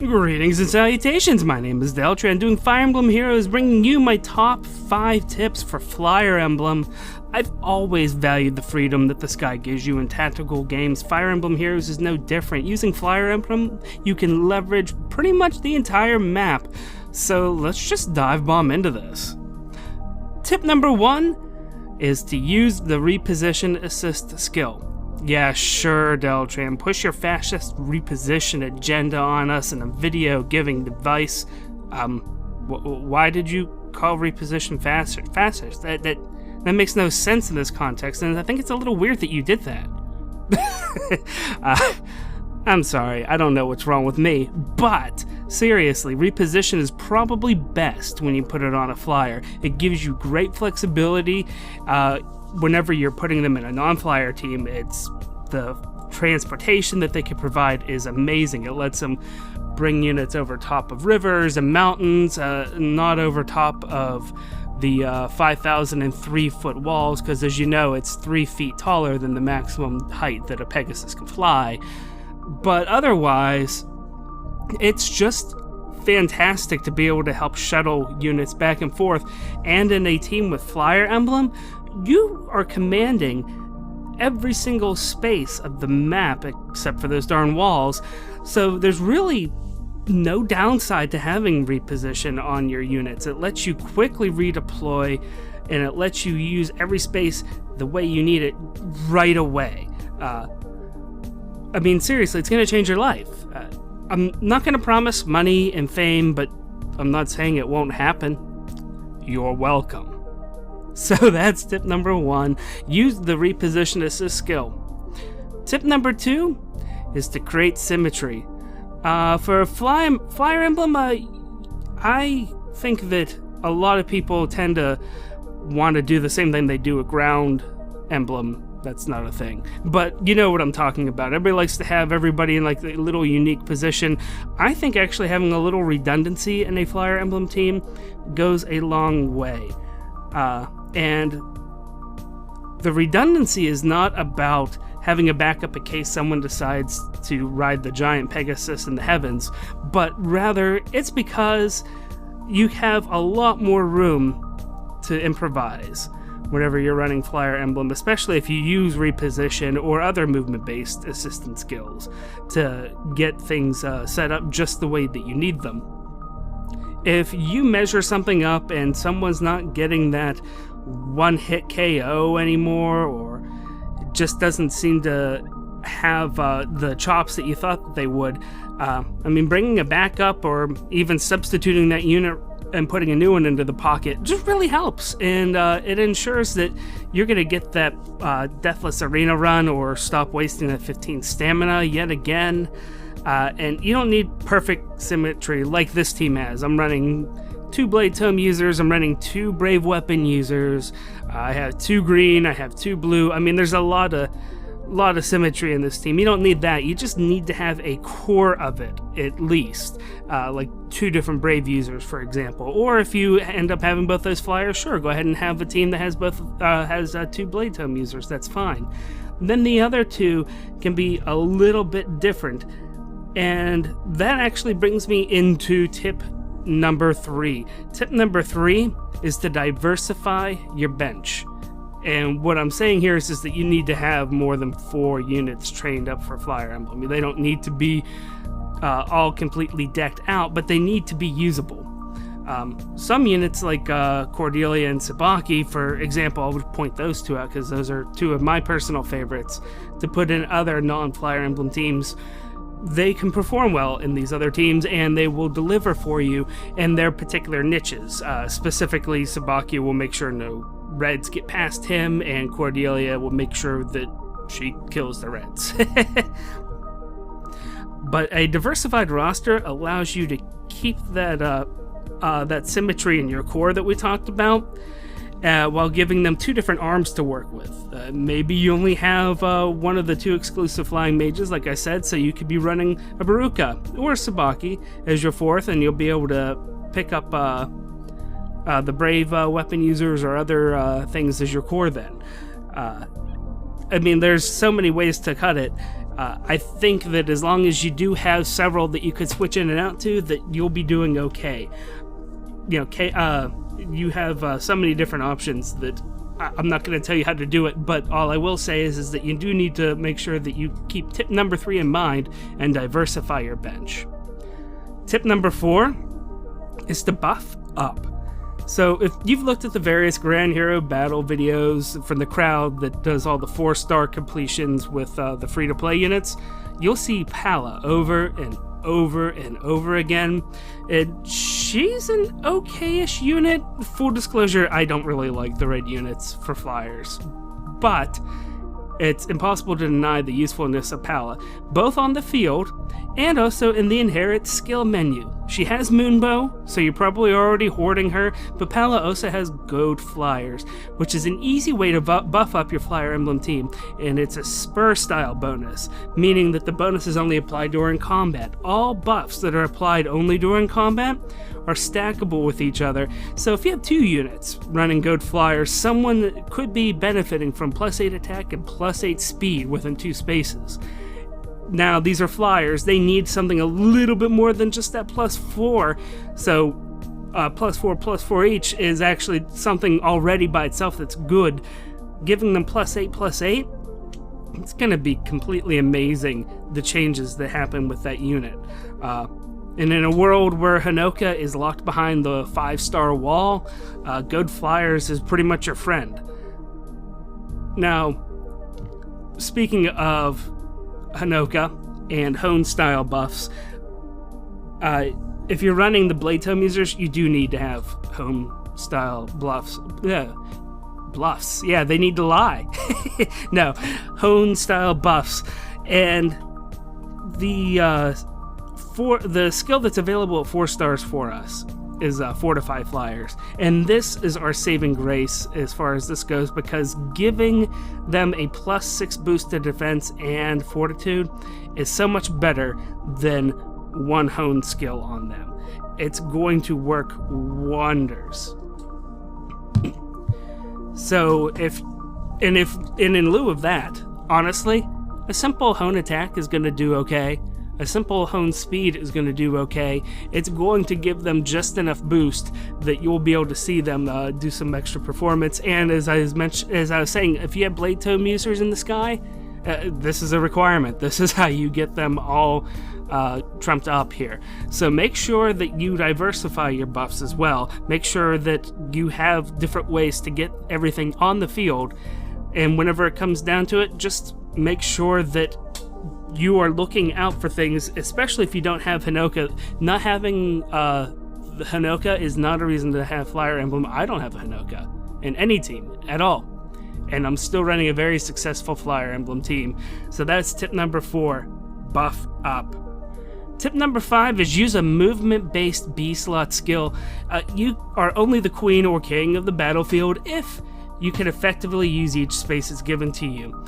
Greetings and salutations, my name is Cherche, and doing Fire Emblem Heroes, bringing you my top 5 tips for Flier Emblem. I've always valued the freedom that the sky gives you in tactical games. Fire Emblem Heroes is no different. Using Flier Emblem, you can leverage pretty much the entire map, so let's just dive bomb into this. Tip number 1 is to use the reposition assist skill. Yeah, sure, Deltran, push your fascist reposition agenda on us in a video giving advice. Why did you call reposition fascist? That makes no sense in this context, and I think it's a little weird that you did that. I'm sorry, I don't know what's wrong with me, but seriously, reposition is probably best when you put it on a flyer. It gives you great flexibility. Whenever you're putting them in a non-flyer team, it's the transportation that they can provide is amazing. It lets them bring units over top of rivers and mountains, not over top of the 5,003-foot walls, because as you know, it's 3 feet taller than the maximum height that a Pegasus can fly. But otherwise, it's just fantastic to be able to help shuttle units back and forth, and in a team with Flier Emblem, you are commanding every single space of the map except for those darn walls, so there's really no downside to having reposition on your units. It lets you quickly redeploy, and it lets you use every space the way you need it right away. I mean, seriously, it's going to change your life. I'm not going to promise money and fame, but I'm not saying it won't happen. You're welcome. So that's tip number 1. Use the reposition assist skill. Tip number 2 is to create symmetry. For Flier Emblem, I think that a lot of people tend to want to do the same thing they do a ground emblem. That's not a thing, but you know what I'm talking about. Everybody likes to have everybody in like a little unique position. I think actually having a little redundancy in a Flier Emblem team goes a long way. And the redundancy is not about having a backup in case someone decides to ride the giant Pegasus in the heavens, but rather it's because you have a lot more room to improvise whenever you're running Flier Emblem, especially if you use reposition or other movement-based assistance skills to get things set up just the way that you need them. If you measure something up and someone's not getting that one-hit KO anymore, or it just doesn't seem to have the chops that you thought that they would, I mean, bringing a backup or even substituting that unit and putting a new one into the pocket just really helps, and it ensures that you're going to get that Deathless Arena run or stop wasting that 15 stamina yet again. And you don't need perfect symmetry like this team has. I'm running 2 Blade Tome users, I'm running 2 Brave Weapon users, I have 2 green, I have 2 blue. I mean, there's a lot of symmetry in this team. You don't need that. You just need to have a core of it, at least. Like 2 different Brave users, for example. Or if you end up having both those flyers, sure, go ahead and have a team that has both 2 Blade Tome users. That's fine. Then the other 2 can be a little bit different. And that actually brings me into tip number 3. Tip number 3 is to diversify your bench. And what I'm saying here is that you need to have more than 4 units trained up for Flier Emblem. They don't need to be all completely decked out, but they need to be usable. Some units like Cordelia and Sabaki, for example, I would point those 2 out because those are 2 of my personal favorites to put in other non-Flier Emblem teams. They can perform well in these other teams, and they will deliver for you in their particular niches. Specifically, Sabaki will make sure no reds get past him, and Cordelia will make sure that she kills the reds. But a diversified roster allows you to keep that symmetry in your core that we talked about, while giving them 2 different arms to work with. Maybe you only have one of the 2 exclusive flying mages, like I said, so you could be running a Baruka or a Sabaki as your 4th, and you'll be able to pick up the Brave weapon users or other things as your core then. I mean, there's so many ways to cut it. I think that as long as you do have several that you could switch in and out to, that you'll be doing okay. You know, you have so many different options that I'm not going to tell you how to do it, but all I will say is that you do need to make sure that you keep tip number 3 in mind and diversify your bench. Tip number 4 is to buff up. So if you've looked at the various Grand Hero battle videos from the crowd that does all the 4-star completions with the free-to-play units, you'll see Pala over and over and over again. And she's an okay-ish unit. Full disclosure, I don't really like the red units for Flyers, but it's impossible to deny the usefulness of Pala, both on the field and also in the inherit skill menu. She has Moonbow, so you're probably already hoarding her, but Pala also has Gold Flyers, which is an easy way to buff up your Flier Emblem team, and it's a spur style bonus, meaning that the bonus is only applied during combat. All buffs that are applied only during combat are stackable with each other, so if you have 2 units running Gold Flyers, someone could be benefiting from +8 attack and +8 speed within 2 spaces. Now, these are Flyers. They need something a little bit more than just that +4. So, +4 each is actually something already by itself that's good. Giving them +8, it's going to be completely amazing, the changes that happen with that unit. And in a world where Hinoka is locked behind the 5-star wall, Good Flyers is pretty much your friend. Now, speaking of Hinoka and Hone style buffs, if you're running the Blade Tome users, you do need to have Hone style bluffs. Bluffs. Yeah, they need to lie. No, Hone style buffs. And the skill that's available at 4 stars for us is Fortified Flyers, and this is our saving grace as far as this goes, because giving them a +6 boost to defense and fortitude is so much better than 1 Hone skill on them. It's going to work wonders. So in lieu of that, honestly, a simple Hone attack is going to do okay. A simple Hone speed is going to do okay. It's going to give them just enough boost that you'll be able to see them do some extra performance. And as I was saying, if you have Blade Tome users in the sky, this is a requirement. This is how you get them all trumped up here. So make sure that you diversify your buffs as well. Make sure that you have different ways to get everything on the field. And whenever it comes down to it, just make sure that you are looking out for things, especially if you don't have Hinoka. Not having the Hinoka is not a reason to have Flier Emblem. I don't have a Hinoka in any team at all, and I'm still running a very successful Flier Emblem team. So that's tip number 4, buff up. Tip number 5 is use a movement-based B-slot skill. You are only the queen or king of the battlefield if you can effectively use each space that's given to you.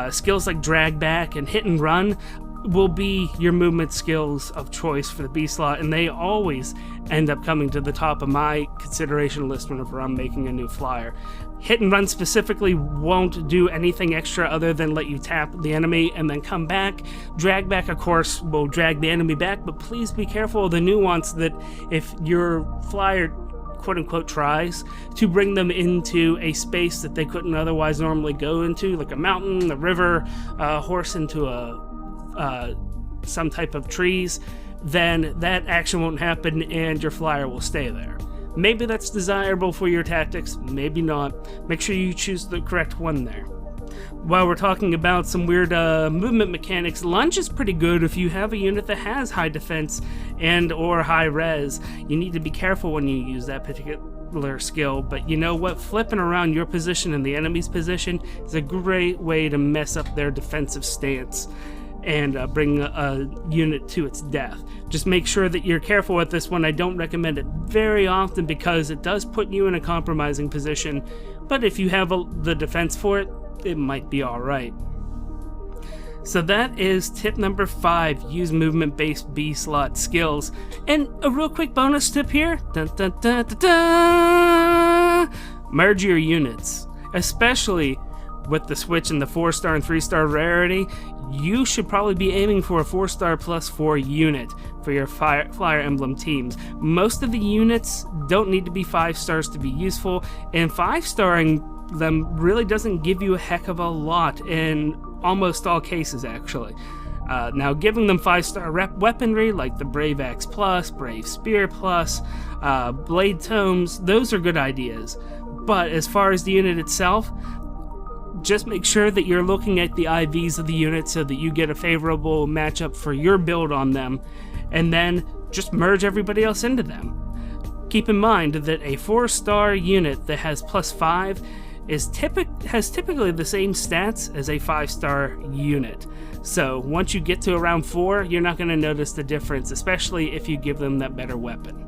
Skills like drag back and hit and run will be your movement skills of choice for the B slot, and they always end up coming to the top of my consideration list whenever I'm making a new flyer. Hit and run specifically won't do anything extra other than let you tap the enemy and then come back. Drag back, of course, will drag the enemy back, but please be careful of the nuance that if your flyer quote-unquote tries to bring them into a space that they couldn't otherwise normally go into, like a mountain, a river, a horse into some type of trees, then that action won't happen and your flyer will stay there. Maybe that's desirable for your tactics, maybe not. Make sure you choose the correct one there. While we're talking about some weird movement mechanics, lunge is pretty good if you have a unit that has high defense and or high res. You need to be careful when you use that particular skill, but you know what? Flipping around your position and the enemy's position is a great way to mess up their defensive stance and bring a unit to its death. Just make sure that you're careful with this one. I don't recommend it very often because it does put you in a compromising position, but if you have the defense for it, it might be alright. So that is tip number 5, use movement-based B-slot skills. And a real quick bonus tip here, dun, dun, dun, dun, dun. Merge your units, especially with the switch in the 4-star and 3-star rarity, you should probably be aiming for a 4-star plus 4 unit for your Flier Emblem teams. Most of the units don't need to be 5 stars to be useful, and 5-starring them really doesn't give you a heck of a lot in almost all cases, actually. Now, giving them 5-star weaponry like the Brave Axe Plus, Brave Spear Plus, Blade Tomes, those are good ideas. But as far as the unit itself, just make sure that you're looking at the IVs of the unit so that you get a favorable matchup for your build on them, and then just merge everybody else into them. Keep in mind that a 4-star unit that has +5 has typically the same stats as a 5-star unit. So once you get to around 4, you're not going to notice the difference, especially if you give them that better weapon.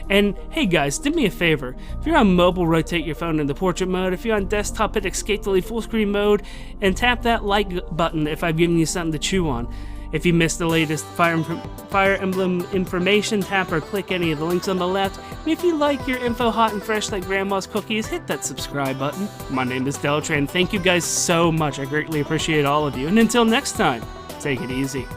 And hey guys, do me a favor, if you're on mobile, rotate your phone into portrait mode. If you're on desktop, hit escape to leave full screen mode, and tap that like button if I've given you something to chew on. If you missed the latest Fire Emblem information, tap or click any of the links on the left. And if you like your info hot and fresh like grandma's cookies, hit that subscribe button. My name is Deltran. Thank you guys so much. I greatly appreciate all of you. And until next time, take it easy.